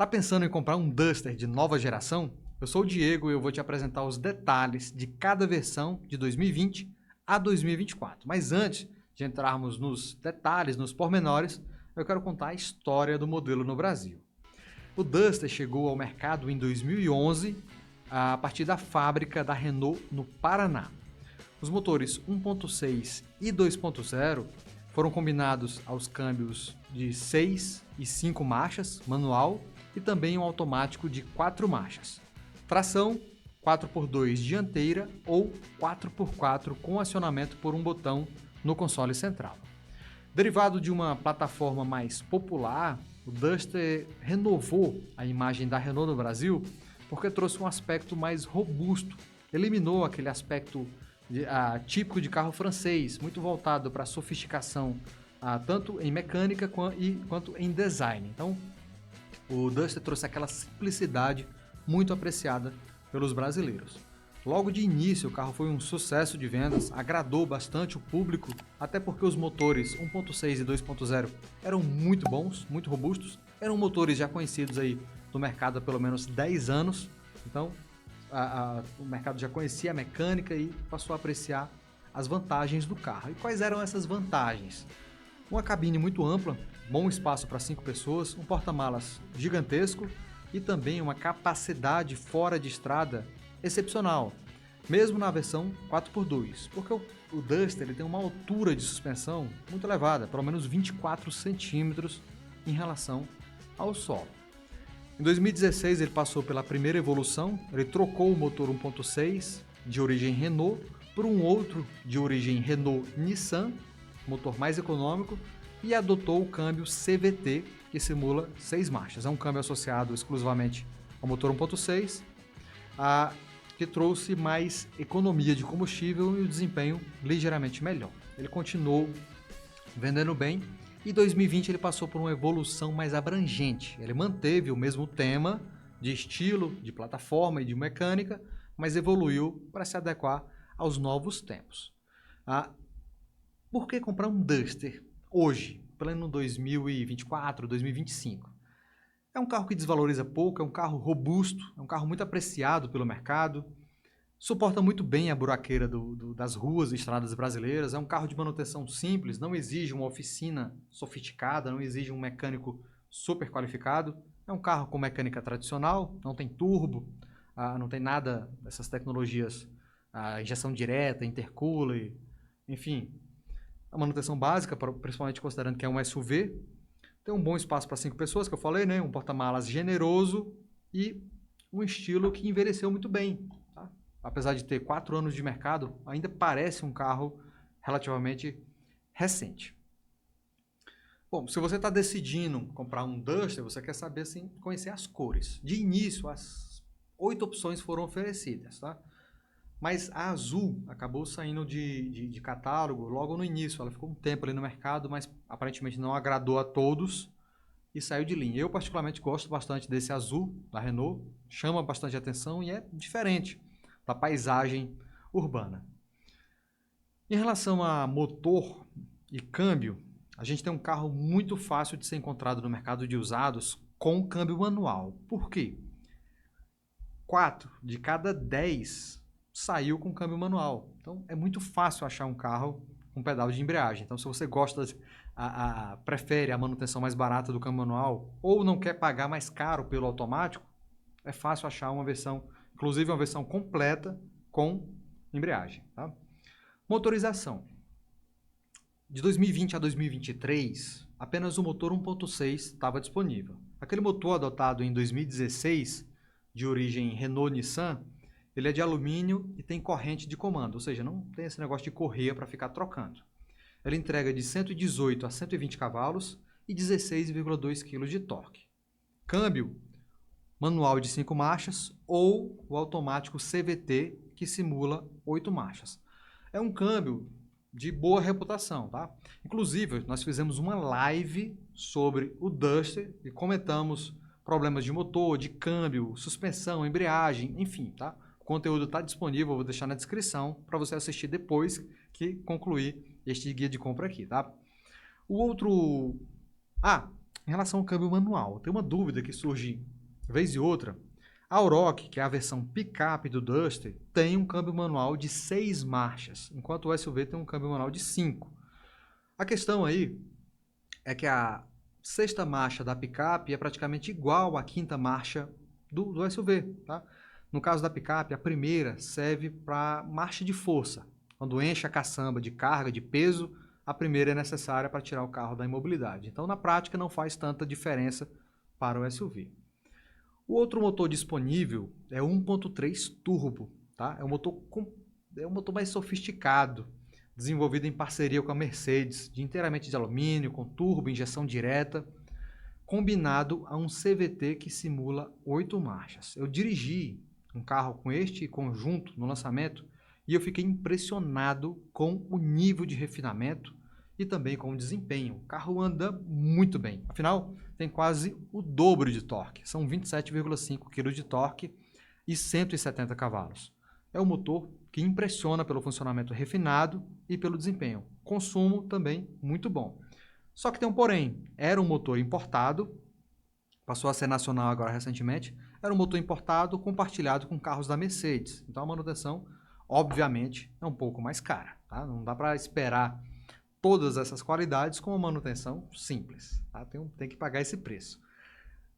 Tá pensando em comprar um Duster de nova geração? Eu sou o Diego e eu vou te apresentar os detalhes de cada versão de 2020 a 2024. Mas antes de entrarmos nos detalhes, nos pormenores, eu quero contar a história do modelo no Brasil. O Duster chegou ao mercado em 2011 a partir da fábrica da Renault no Paraná. Os motores 1.6 e 2.0 foram combinados aos câmbios de 6 e 5 marchas, manual, e também um automático de 4 marchas. Tração 4x2 dianteira ou 4x4 com acionamento por um botão no console central. Derivado de uma plataforma mais popular, o Duster renovou a imagem da Renault no Brasil porque trouxe um aspecto mais robusto, eliminou aquele aspecto típico de carro francês, muito voltado para a sofisticação, tanto em mecânica quanto em design. Então, o Duster trouxe aquela simplicidade muito apreciada pelos brasileiros. Logo de início, o carro foi um sucesso de vendas, agradou bastante o público, até porque os motores 1.6 e 2.0 eram muito bons, muito robustos, eram motores já conhecidos aí no mercado há pelo menos 10 anos, então o mercado já conhecia a mecânica e passou a apreciar as vantagens do carro. E quais eram essas vantagens? Uma cabine muito ampla, bom espaço para 5 pessoas, um porta-malas gigantesco e também uma capacidade fora de estrada excepcional, mesmo na versão 4x2, porque o Duster ele tem uma altura de suspensão muito elevada, pelo menos 24 centímetros em relação ao solo. Em 2016 ele passou pela primeira evolução, ele trocou o motor 1.6 de origem Renault por um outro de origem Renault-Nissan, motor mais econômico, e adotou o câmbio CVT, que simula 6 marchas. É um câmbio associado exclusivamente ao motor 1.6, que trouxe mais economia de combustível e o desempenho ligeiramente melhor. Ele continuou vendendo bem e em 2020 ele passou por uma evolução mais abrangente. Ele manteve o mesmo tema de estilo, de plataforma e de mecânica, mas evoluiu para se adequar aos novos tempos. Por que comprar um Duster hoje, plano 2024, 2025? É um carro que desvaloriza pouco, é um carro robusto, é um carro muito apreciado pelo mercado, suporta muito bem a buraqueira das ruas e estradas brasileiras, é um carro de manutenção simples, não exige uma oficina sofisticada, não exige um mecânico super qualificado, é um carro com mecânica tradicional, não tem turbo, não tem nada dessas tecnologias, injeção direta, intercooler, enfim, a manutenção básica, principalmente considerando que é um SUV. Tem um bom espaço para 5 pessoas, que eu falei, né? Um porta-malas generoso e um estilo que envelheceu muito bem. Tá? Apesar de ter 4 anos de mercado, ainda parece um carro relativamente recente. Bom, se você está decidindo comprar um Duster, você quer saber, assim, conhecer as cores. De início, as 8 opções foram oferecidas, tá? Mas a azul acabou saindo de catálogo logo no início. Ela ficou um tempo ali no mercado, mas aparentemente não agradou a todos e saiu de linha. Eu particularmente gosto bastante desse azul da Renault, chama bastante atenção e é diferente da paisagem urbana. Em relação a motor e câmbio, a gente tem um carro muito fácil de ser encontrado no mercado de usados com câmbio manual. Por quê? 4 de cada 10 saiu com câmbio manual. Então, é muito fácil achar um carro com pedal de embreagem. Então, se você gosta, prefere a manutenção mais barata do câmbio manual ou não quer pagar mais caro pelo automático, é fácil achar uma versão, inclusive uma versão completa com embreagem. Tá? Motorização. De 2020 a 2023, apenas o motor 1.6 estava disponível. Aquele motor adotado em 2016, de origem Renault-Nissan, ele é de alumínio e tem corrente de comando, ou seja, não tem esse negócio de correia para ficar trocando. Ela entrega de 118 a 120 cavalos e 16,2 kg de torque. Câmbio manual de 5 marchas ou o automático CVT, que simula 8 marchas. É um câmbio de boa reputação, tá? Inclusive, nós fizemos uma live sobre o Duster e comentamos problemas de motor, de câmbio, suspensão, embreagem, enfim, tá? O conteúdo está disponível, eu vou deixar na descrição para você assistir depois que concluir este guia de compra aqui, tá? O outro... Em relação ao câmbio manual, tem uma dúvida que surge vez e outra. A Auroch, que é a versão picape do Duster, tem um câmbio manual de 6 marchas, enquanto o SUV tem um câmbio manual de 5. A questão aí é que a sexta marcha da picape é praticamente igual à quinta marcha do SUV. Tá? No caso da picape, a primeira serve para marcha de força. Quando enche a caçamba de carga, de peso, a primeira é necessária para tirar o carro da imobilidade. Então, na prática, não faz tanta diferença para o SUV. O outro motor disponível é o 1.3 turbo, tá? É um motor mais sofisticado, desenvolvido em parceria com a Mercedes, inteiramente de alumínio, com turbo, injeção direta, combinado a um CVT que simula 8 marchas. Eu dirigi um carro com este conjunto no lançamento e eu fiquei impressionado com o nível de refinamento e também com o desempenho. O carro anda muito bem. Afinal, tem quase o dobro de torque. São 27,5 kg de torque e 170 cavalos. É um motor que impressiona pelo funcionamento refinado e pelo desempenho. Consumo também muito bom. Só que tem um porém. Era um motor importado, passou a ser nacional agora recentemente, era um motor importado compartilhado com carros da Mercedes. Então a manutenção, obviamente, é um pouco mais cara. Tá? Não dá para esperar todas essas qualidades com uma manutenção simples. Tá? Tem que pagar esse preço.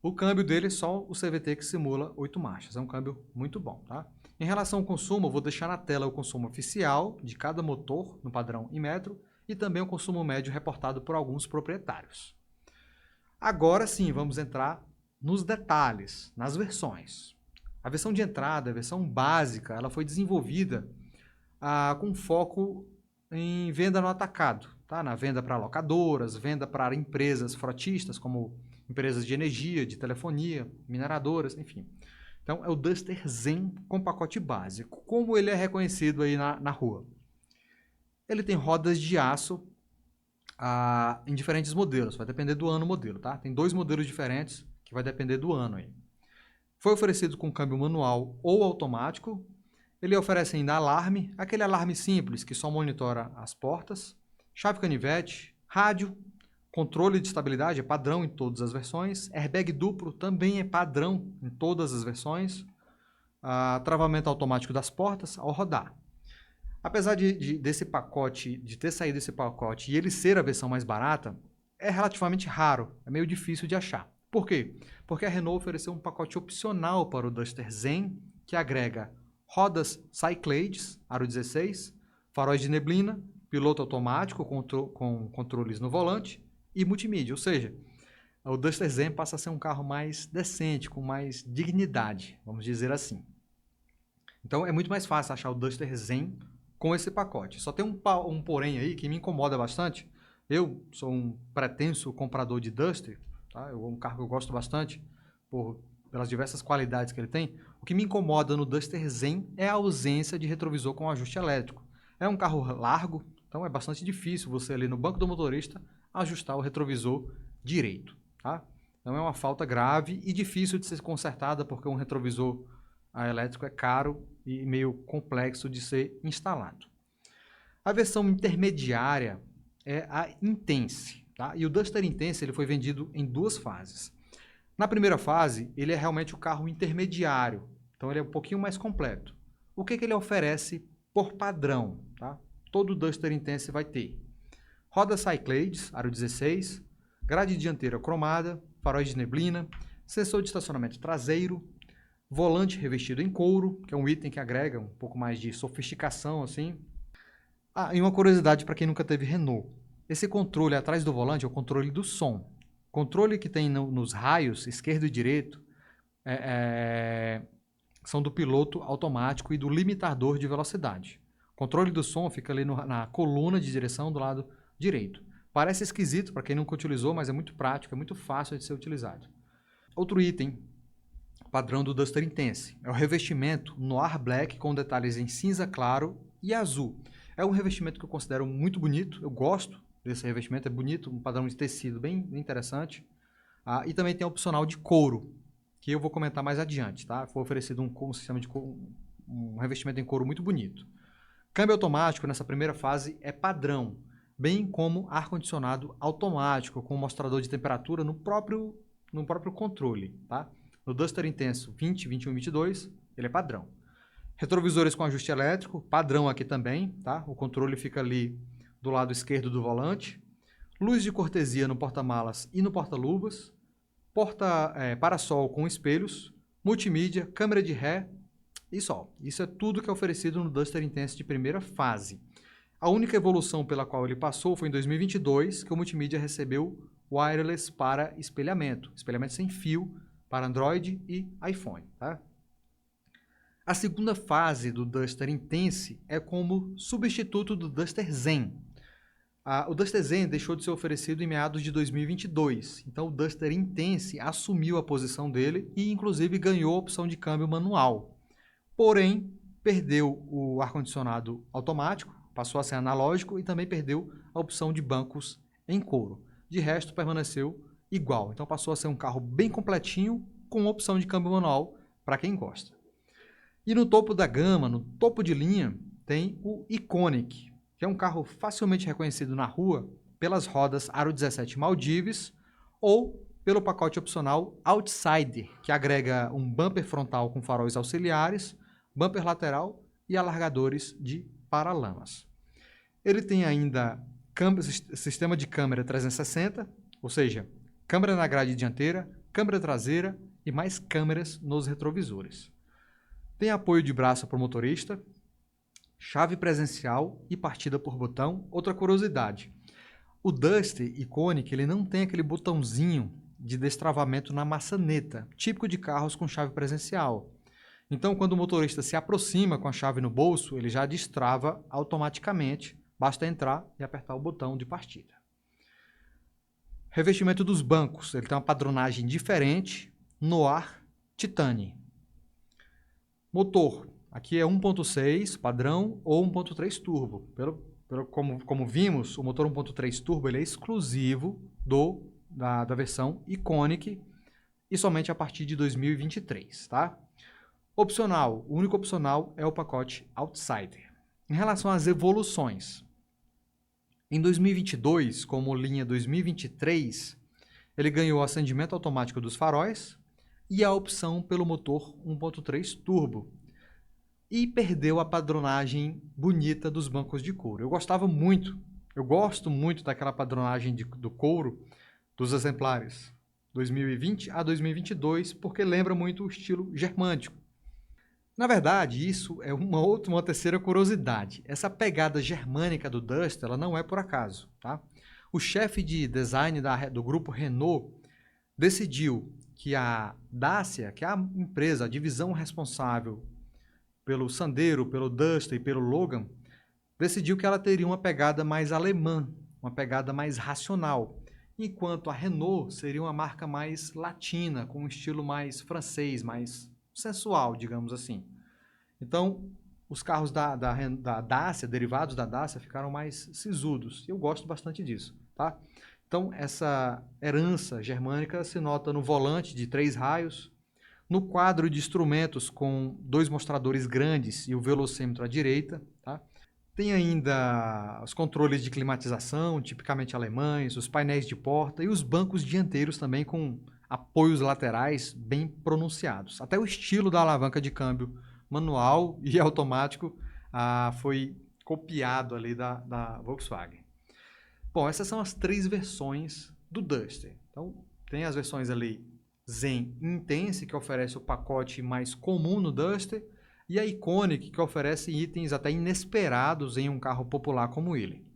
O câmbio dele é só o CVT que simula 8 marchas. É um câmbio muito bom. Tá? Em relação ao consumo, eu vou deixar na tela o consumo oficial de cada motor no padrão em metro e também o consumo médio reportado por alguns proprietários. Agora sim, vamos entrar nos detalhes, nas versões. A versão de entrada, a versão básica, ela foi desenvolvida com foco em venda no atacado, tá? Na venda para locadoras, venda para empresas frotistas, como empresas de energia, de telefonia, mineradoras, enfim. Então, é o Duster Zen com pacote básico. Como ele é reconhecido aí na rua? Ele tem rodas de aço em diferentes modelos, vai depender do ano modelo, tá? Tem 2 modelos diferentes que vai depender do ano aí. Foi oferecido com câmbio manual ou automático. Ele oferece ainda alarme, aquele alarme simples que só monitora as portas, chave canivete, rádio, controle de estabilidade é padrão em todas as versões, airbag duplo também é padrão em todas as versões, travamento automático das portas ao rodar. Apesar desse pacote, de ter saído esse pacote e ele ser a versão mais barata, é relativamente raro, é meio difícil de achar. Por quê? Porque a Renault ofereceu um pacote opcional para o Duster Zen, que agrega rodas Cyclades, aro 16, faróis de neblina, piloto automático com controles no volante e multimídia, ou seja, o Duster Zen passa a ser um carro mais decente, com mais dignidade, vamos dizer assim. Então é muito mais fácil achar o Duster Zen com esse pacote. Só tem um porém aí que me incomoda bastante. Eu sou um pretenso comprador de Duster, tá? É um carro que eu gosto bastante pelas diversas qualidades que ele tem. O que me incomoda no Duster Zen é a ausência de retrovisor com ajuste elétrico. É um carro largo, então é bastante difícil você ali no banco do motorista ajustar o retrovisor direito. Tá? Então é uma falta grave e difícil de ser consertada porque um retrovisor elétrico é caro e meio complexo de ser instalado. A versão intermediária é a Intense. Tá? E o Duster Intense ele foi vendido em 2 fases. Na primeira fase, ele é realmente o carro intermediário, então ele é um pouquinho mais completo. O que ele oferece por padrão? Tá? Todo Duster Intense vai ter rodas Cyclades, aro 16, grade dianteira cromada, faróis de neblina, sensor de estacionamento traseiro, volante revestido em couro, que é um item que agrega um pouco mais de sofisticação assim. E uma curiosidade para quem nunca teve Renault. Esse controle atrás do volante é o controle do som. O controle que tem nos raios esquerdo e direito são do piloto automático e do limitador de velocidade. O controle do som fica ali na coluna de direção do lado direito. Parece esquisito para quem nunca utilizou, mas é muito prático, é muito fácil de ser utilizado. Outro item padrão do Duster Intense é o revestimento Noir Black com detalhes em cinza claro e azul. É um revestimento que eu considero muito bonito, eu gosto desse revestimento, é bonito, um padrão de tecido bem interessante. E também tem a opcional de couro, que eu vou comentar mais adiante. Tá? Foi oferecido um sistema de um revestimento em couro muito bonito. Câmbio automático nessa primeira fase é padrão, bem como ar-condicionado automático com mostrador de temperatura no próprio controle, tá? No Duster Intenso 20, 21 e 22, ele é padrão. Retrovisores com ajuste elétrico, padrão aqui também, tá? O controle fica ali do lado esquerdo do volante. Luz de cortesia no porta-malas e no porta-luvas. Parasol com espelhos, multimídia, câmera de ré e só. Isso é tudo que é oferecido no Duster Intense de primeira fase. A única evolução pela qual ele passou foi em 2022, que o multimídia recebeu wireless para espelhamento sem fio para Android e iPhone, tá? A segunda fase do Duster Intense é como substituto do Duster Zen. O Duster Zen deixou de ser oferecido em meados de 2022, então o Duster Intense assumiu a posição dele e inclusive ganhou a opção de câmbio manual. Porém, perdeu o ar-condicionado automático, passou a ser analógico e também perdeu a opção de bancos em couro. De resto, permaneceu igual, então passou a ser um carro bem completinho com opção de câmbio manual para quem gosta. E no topo da gama, no topo de linha, tem o Iconic, que é um carro facilmente reconhecido na rua pelas rodas Aro 17 Maldives ou pelo pacote opcional Outsider, que agrega um bumper frontal com faróis auxiliares, bumper lateral e alargadores de paralamas. Ele tem ainda sistema de câmera 360, ou seja, câmera na grade dianteira, câmera traseira e mais câmeras nos retrovisores. Tem apoio de braço para o motorista, chave presencial e partida por botão. Outra curiosidade, o Duster Iconic ele não tem aquele botãozinho de destravamento na maçaneta, típico de carros com chave presencial. Então, quando o motorista se aproxima com a chave no bolso, ele já destrava automaticamente, basta entrar e apertar o botão de partida. Revestimento dos bancos, ele tem uma padronagem diferente, Noir Titani. Motor, aqui é 1.6 padrão ou 1.3 turbo. Como vimos, o motor 1.3 turbo ele é exclusivo da versão Iconic e somente a partir de 2023, tá? Opcional, o único opcional é o pacote Outsider. Em relação às evoluções, em 2022, como linha 2023, ele ganhou acendimento automático dos faróis e a opção pelo motor 1.3 turbo. E perdeu a padronagem bonita dos bancos de couro. Eu gosto muito daquela padronagem do couro dos exemplares 2020 a 2022, porque lembra muito o estilo germânico. Na verdade, isso é uma terceira curiosidade. Essa pegada germânica do Duster, ela não é por acaso, tá? O chefe de design do grupo Renault decidiu que a Dacia, que é a empresa, a divisão responsável pelo Sandero, pelo Duster e pelo Logan, decidiu que ela teria uma pegada mais alemã, uma pegada mais racional, enquanto a Renault seria uma marca mais latina, com um estilo mais francês, mais sensual, digamos assim. Então, os carros da Dacia, derivados da Dacia, ficaram mais sisudos. E eu gosto bastante disso, tá? Então, essa herança germânica se nota no volante de 3 raios, no quadro de instrumentos com 2 mostradores grandes e o velocímetro à direita, tá? Tem ainda os controles de climatização, tipicamente alemães, os painéis de porta e os bancos dianteiros também com apoios laterais bem pronunciados. Até o estilo da alavanca de câmbio manual e automático foi copiado ali da Volkswagen. Bom, essas são as 3 versões do Duster. Então, tem as versões ali Zen Intense, que oferece o pacote mais comum no Duster, e a Iconic, que oferece itens até inesperados em um carro popular como ele.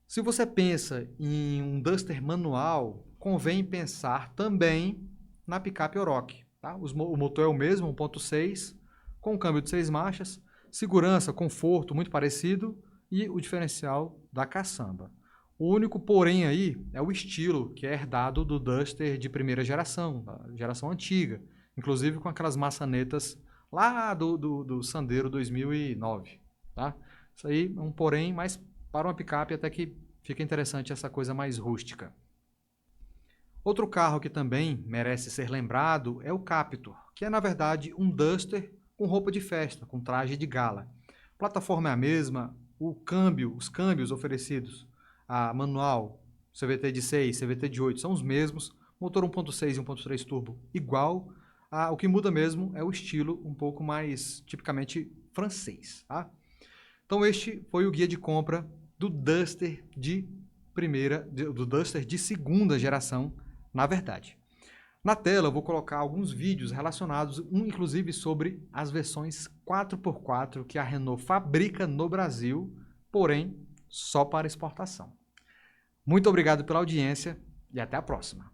Se você pensa em um Duster manual, convém pensar também na picape Oroch. Tá? O motor é o mesmo, 1.6, com câmbio de 6 marchas, segurança, conforto muito parecido e o diferencial da caçamba. O único porém aí é o estilo, que é herdado do Duster de primeira geração, da geração antiga, inclusive com aquelas maçanetas lá do Sandero 2009. Tá? Isso aí é um porém, mas para uma picape até que fica interessante essa coisa mais rústica. Outro carro que também merece ser lembrado é o Captur, que é na verdade um Duster com roupa de festa, com traje de gala. A plataforma é a mesma, os câmbios oferecidos a manual, CVT de 6, CVT de 8 são os mesmos, motor 1.6 e 1.3 turbo igual, o que muda mesmo é o estilo um pouco mais tipicamente francês. Tá? Então este foi o guia de compra do Duster do Duster de segunda geração, na verdade. Na tela eu vou colocar alguns vídeos relacionados, inclusive sobre as versões 4x4 que a Renault fabrica no Brasil, porém só para exportação. Muito obrigado pela audiência e até a próxima.